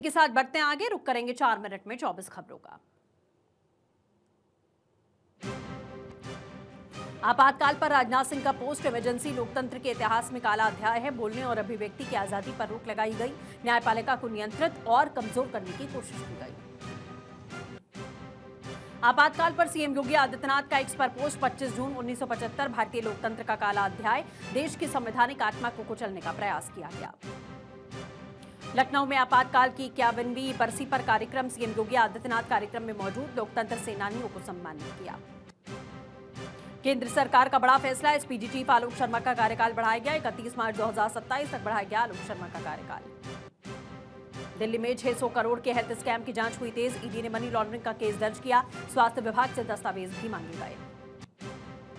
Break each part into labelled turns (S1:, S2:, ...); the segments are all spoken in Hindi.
S1: के साथ बढ़ते हैं आगे, रुक करेंगे 4 मिनट में 24 खबरों का। आपातकाल पर राजनाथ सिंह का पोस्ट, इमरजेंसी लोकतंत्र के इतिहास में काला अध्याय है। बोलने और अभिव्यक्ति की आजादी पर रोक लगाई गई। न्यायपालिका को नियंत्रित और कमजोर करने की कोशिश की गई। आपातकाल पर सीएम योगी आदित्यनाथ का एक्स पर पोस्ट, 25 जून 1975 भारतीय लोकतंत्र का काला अध्याय, देश की संवैधानिक आत्मा को कुचलने का प्रयास किया गया। लखनऊ में आपातकाल की 51वीं बरसी पर कार्यक्रम, सीएम योगी आदित्यनाथ कार्यक्रम में मौजूद, लोकतंत्र सेनानियों को सम्मानित किया। केंद्र सरकार का बड़ा फैसला, एसपीजी चीफ आलोक शर्मा का कार्यकाल बढ़ाया गया। 31 मार्च 2027 तक बढ़ाया गया आलोक शर्मा का कार्यकाल। दिल्ली में 600 करोड़ के हेल्थ स्कैम की जांच हुई तेज, ईडी ने मनी लॉन्ड्रिंग का केस दर्ज किया। स्वास्थ्य विभाग से दस्तावेज भी मांगे गए।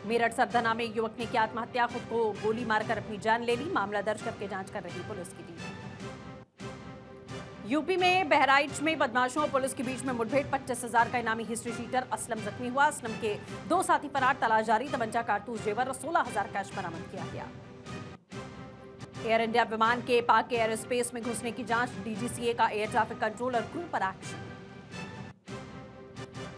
S1: मेरठ सरधना में एक युवक ने किया आत्महत्या, खुद को गोली मारकर अपनी जान ले ली। मामला दर्ज करके जांच कर रही पुलिस की टीम। यूपी में बहराइच में बदमाशों और पुलिस के बीच में मुठभेड़, 25,000 का इनामी हिस्ट्री शीटर असलम जख्मी हुआ। असलम के 2 साथी फरार, तलाश जारी। तमंचा, कारतूस, जेवर और 16,000 कैश बरामद किया गया। एयर इंडिया विमान के पाक के एयर स्पेस में घुसने की जांच, डीजीसीए का एयर ट्रैफिक कंट्रोल और क्रू पर एक्शन।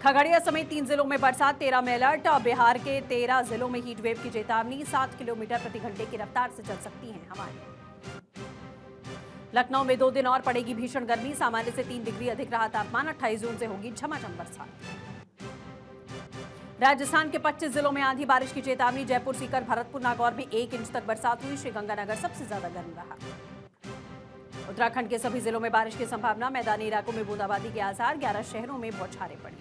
S1: खगड़िया समेत 3 जिलों में बरसात, 13 में अलर्ट। बिहार के 13 जिलों में हीट वेव की चेतावनी, 7 किलोमीटर प्रति घंटे की रफ्तार से चल सकती हैं हवाएं। लखनऊ में 2 दिन और पड़ेगी भीषण गर्मी, सामान्य से 3 डिग्री अधिक रहा तापमान। 28 जून से होगी झमाझम बरसात। राजस्थान के 25 जिलों में आंधी बारिश की चेतावनी, जयपुर, सीकर, भरतपुर, नागौर में 1 इंच तक बरसात हुई। श्रीगंगानगर सबसे ज्यादा गर्म रहा। उत्तराखंड के सभी जिलों में बारिश की संभावना, मैदानी इलाकों में बूंदाबांदी के आसार। 11 शहरों में बौछारें पड़ी।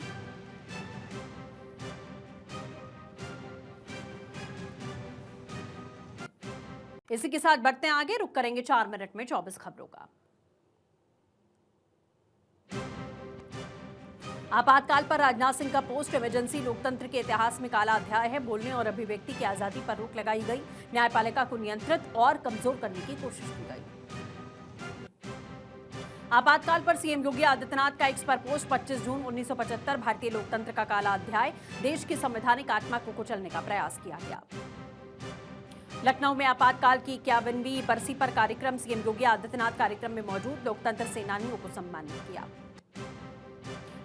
S1: इसी के साथ बढ़ते हैं आगे, रुक करेंगे 4 मिनट में 24 खबरों का। आपातकाल पर राजनाथ सिंह का पोस्ट, इमरजेंसी लोकतंत्र के इतिहास में काला अध्याय है। बोलने और अभिव्यक्ति की आजादी पर रोक लगाई गई। न्यायपालिका को नियंत्रित और कमजोर करने की कोशिश की गई। आपातकाल पर सीएम योगी आदित्यनाथ का एक्स पर पोस्ट, 25 जून 1975 भारतीय लोकतंत्र का काला अध्याय, देश की संवैधानिक आत्मा को कुचलने का प्रयास किया गया। लखनऊ में आपातकाल की 51वीं बरसी पर कार्यक्रम, सीएम योगी आदित्यनाथ कार्यक्रम में मौजूद, लोकतंत्र सेनानियों को सम्मानित किया।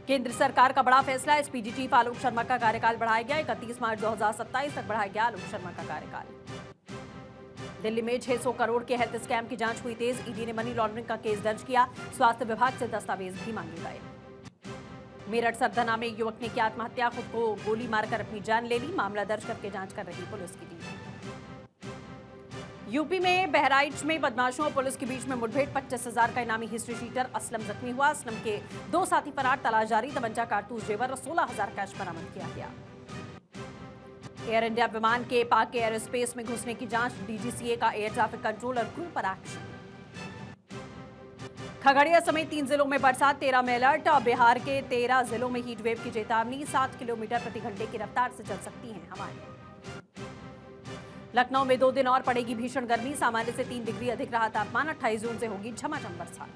S1: केंद्र सरकार का बड़ा फैसला, एसपीजी चीफ आलोक शर्मा का कार्यकाल बढ़ाया गया। 31 मार्च 2027 तक बढ़ाया गया आलोक शर्मा का कार्यकाल। दिल्ली में 600 करोड़ के हेल्थ स्कैम की जांच हुई तेज, ईडी ने मनी लॉन्ड्रिंग का केस दर्ज किया। स्वास्थ्य विभाग से दस्तावेज भी मांगे गए। मेरठ सरधना में एक युवक ने किया आत्महत्या, खुद को गोली मारकर अपनी जान ले ली। मामला दर्ज करके जांच कर रही पुलिस की टीम। यूपी में बहराइच में बदमाशों और पुलिस के बीच में मुठभेड़, 25,000 का इनामी हिस्ट्री शीटर असलम जख्मी हुआ। असलम के 2 साथी फरार, तलाश जारी। तमंचा, कारतूस, जेवर और 16,000 कैश बरामद किया गया। एयर इंडिया विमान के पाक के एयर स्पेस में घुसने की जांच, डीजीसीए का एयर ट्रैफिक कंट्रोल और क्रू पर एक्शन। खगड़िया समेत 3 जिलों में बरसात, 13 में अलर्ट। बिहार के 13 जिलों में हीट वेव की चेतावनी, 7 किलोमीटर प्रति घंटे की रफ्तार से चल सकती हैं हवाएं। लखनऊ में 2 दिन और पड़ेगी भीषण गर्मी, सामान्य से 3 डिग्री अधिक रहा तापमान। 28 जून से होगी झमाझम बरसात।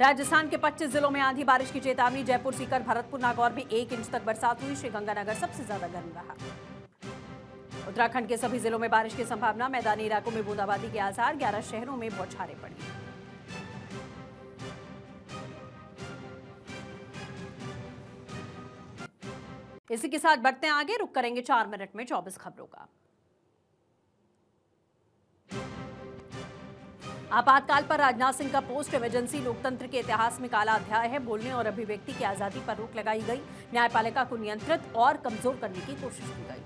S1: राजस्थान के 25 जिलों में आंधी बारिश की चेतावनी, जयपुर, सीकर, भरतपुर, नागौर में 1 इंच तक बरसात हुई। श्रीगंगानगर सबसे ज्यादा गर्म रहा। उत्तराखंड के सभी जिलों में बारिश की संभावना, मैदानी इलाकों में बूंदाबांदी के आसार। 11 शहरों में बौछारें पड़ी। इसी के साथ बढ़ते हैं आगे, रुक करेंगे 4 मिनट में 24 खबरों का। आपातकाल पर राजनाथ सिंह का पोस्ट, इमरजेंसी लोकतंत्र के इतिहास में काला अध्याय है। बोलने और अभिव्यक्ति की आजादी पर रोक लगाई गई। न्यायपालिका को नियंत्रित और कमजोर करने की कोशिश की गई।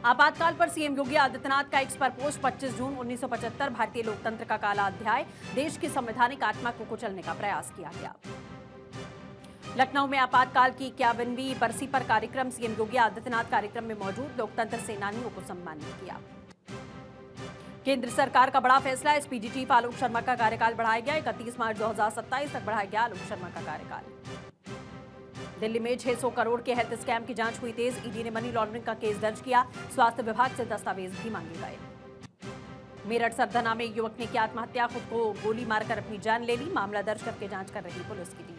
S1: आपातकाल पर सीएम योगी आदित्यनाथ का एक्स पर पोस्ट, 25 जून 1975 भारतीय लोकतंत्र का काला अध्याय, देश की संवैधानिक आत्मा को कुचलने का प्रयास किया गया। लखनऊ में आपातकाल की 51वीं बरसी पर कार्यक्रम, सीएम योगी आदित्यनाथ कार्यक्रम में मौजूद, लोकतंत्र सेनानियों को सम्मानित किया। केंद्र सरकार का बड़ा फैसला, एसपीजी चीफ आलोक शर्मा का कार्यकाल बढ़ाया गया। 31 मार्च 2027 तक बढ़ाया गया आलोक शर्मा का कार्यकाल। दिल्ली में 600 करोड़ के हेल्थ स्कैम की जांच हुई तेज, ईडी ने मनी लॉन्ड्रिंग का केस दर्ज किया। स्वास्थ्य विभाग से दस्तावेज भी मांगे गए। मेरठ सरधना में एक युवक ने किया आत्महत्या, खुद को गोली मारकर अपनी जान ले ली। मामला दर्ज करके जांच कर रही पुलिस की टीम।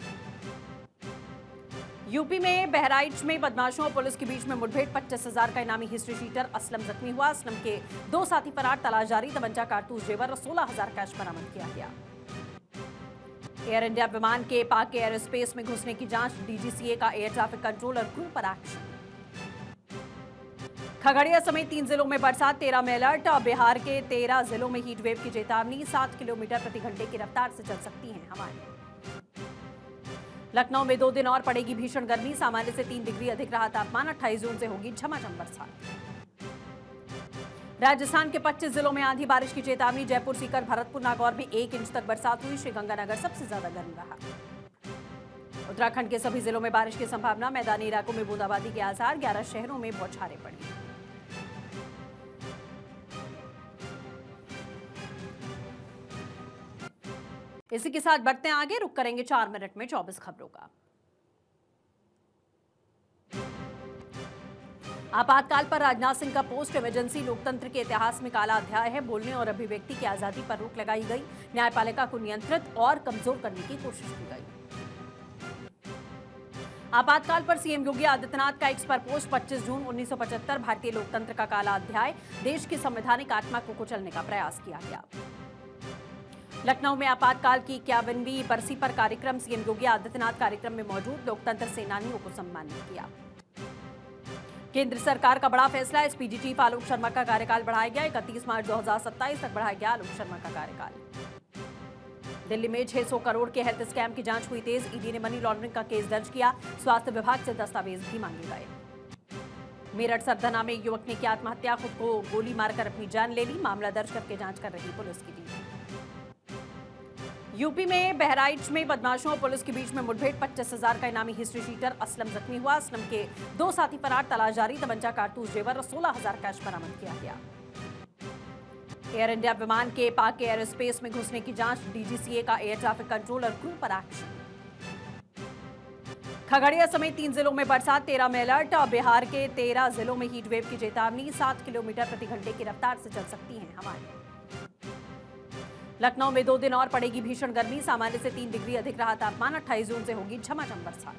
S1: यूपी में बहराइच में बदमाशों और पुलिस के बीच में मुठभेड़। 25,000 का इनामी हिस्ट्री शीटर असलम जख्मी हुआ। असलम के 2 साथी फरार, तलाश जारी। तमंचा, कारतूस, जेवर और 16,000 कैश बरामद किया गया। एयर इंडिया विमान के पाक एयर स्पेस में घुसने की जांच। डीजीसीए का एयर ट्रैफिक कंट्रोल और क्रू पर एक्शन। खगड़िया समेत 3 जिलों में बरसात, 13 में अलर्ट। बिहार के 13 जिलों में हीट वेव की चेतावनी। 7 किलोमीटर प्रति घंटे की रफ्तार से चल सकती हैं हवाएं। लखनऊ में 2 दिन और पड़ेगी भीषण गर्मी। सामान्य से 3 डिग्री अधिक रहा तापमान। 28 जून से होगी झमाझम बरसात। राजस्थान के 25 जिलों में आंधी बारिश की चेतावनी। जयपुर, सीकर, भरतपुर, नागौर में 1 इंच तक बरसात हुई। श्रीगंगानगर सबसे ज्यादा गर्म रहा। उत्तराखंड के सभी जिलों में बारिश की संभावना। मैदानी इलाकों में बूंदाबांदी के आसार। 11 शहरों में बौछारें पड़ी। इसी के साथ बढ़ते हैं आगे, रुक करेंगे 4 मिनट में 24 खबरों का। आपातकाल पर राजनाथ सिंह का पोस्ट। इमरजेंसी लोकतंत्र के इतिहास में काला अध्याय है। बोलने और अभिव्यक्ति की आजादी पर रोक लगाई गई। न्यायपालिका को नियंत्रित और कमजोर करने की कोशिश की गई। आपातकाल पर सीएम योगी आदित्यनाथ का एक्स पर पोस्ट। 25 जून 1975 भारतीय लोकतंत्र का काला अध्याय। देश की संवैधानिक आत्मा को कुचलने का प्रयास किया गया। लखनऊ में आपातकाल की 51वीं बरसी पर कार्यक्रम। सीएम योगी आदित्यनाथ कार्यक्रम में मौजूद। लोकतंत्र सेनानियों को सम्मानित किया। केंद्र सरकार का बड़ा फैसला। एसपीजी चीफ आलोक शर्मा का कार्यकाल बढ़ाया गया। 31 मार्च 2027 तक बढ़ाया गया आलोक शर्मा का कार्यकाल। दिल्ली में 600 करोड़ के हेल्थ स्कैम की जांच हुई तेज। ईडी ने मनी लॉन्ड्रिंग का केस दर्ज किया। स्वास्थ्य विभाग से दस्तावेज भी मांगे गए। मेरठ सरधना में एक युवक ने की आत्महत्या। खुद को गोली मारकर अपनी जान ले ली। मामला दर्ज करके जांच कर रही पुलिस की टीम। यूपी में बहराइच में बदमाशों और पुलिस के बीच में मुठभेड़। 25,000 का इनामी हिस्ट्री शीटर असलम जख्मी हुआ। असलम के 2 साथी फरार, तलाश जारी। तमंचा, कारतूस, जेवर और 16,000 कैश बरामद किया गया। एयर इंडिया विमान के पाक एयर स्पेस में घुसने की जांच। डीजीसीए का एयर ट्रैफिक कंट्रोल और क्रू पर एक्शन। खगड़िया समेत 3 जिलों में बरसात, 13 में अलर्ट। बिहार के 13 जिलों में हीट वेव की चेतावनी। 7 किलोमीटर प्रति घंटे की रफ्तार से चल सकती हैं हवाएं। लखनऊ में 2 दिन और पड़ेगी भीषण गर्मी। सामान्य से 3 डिग्री अधिक रहा तापमान। 28 जून से होगी झमाझम बरसात।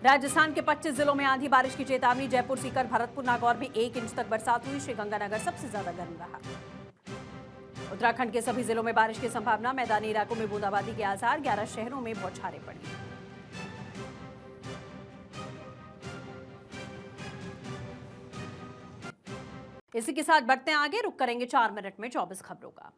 S1: राजस्थान के 25 जिलों में आंधी बारिश की चेतावनी। जयपुर, सीकर, भरतपुर, नागौर में 1 इंच तक बरसात हुई। श्रीगंगानगर सबसे ज्यादा गर्म रहा। उत्तराखंड के सभी जिलों में बारिश की संभावना। मैदानी इलाकों में बूंदाबांदी के आसार। 11 शहरों में बौछारें पड़ी। इसी के साथ बढ़ते हैं आगे, रुक करेंगे 4 मिनट में 24 खबरों का।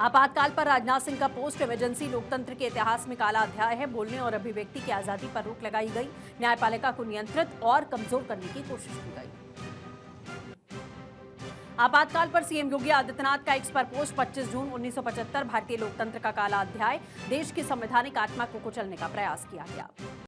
S1: आपातकाल पर राजनाथ सिंह का पोस्ट। इमरजेंसी लोकतंत्र के इतिहास में काला अध्याय है। बोलने और अभिव्यक्ति की आजादी पर रोक लगाई गई। न्यायपालिका को नियंत्रित और कमजोर करने की कोशिश की गई। आपातकाल पर सीएम योगी आदित्यनाथ का एक्स पर पोस्ट। 25 जून 1975 भारतीय लोकतंत्र का काला अध्याय। देश की संवैधानिक आत्मा को कुचलने का प्रयास किया गया।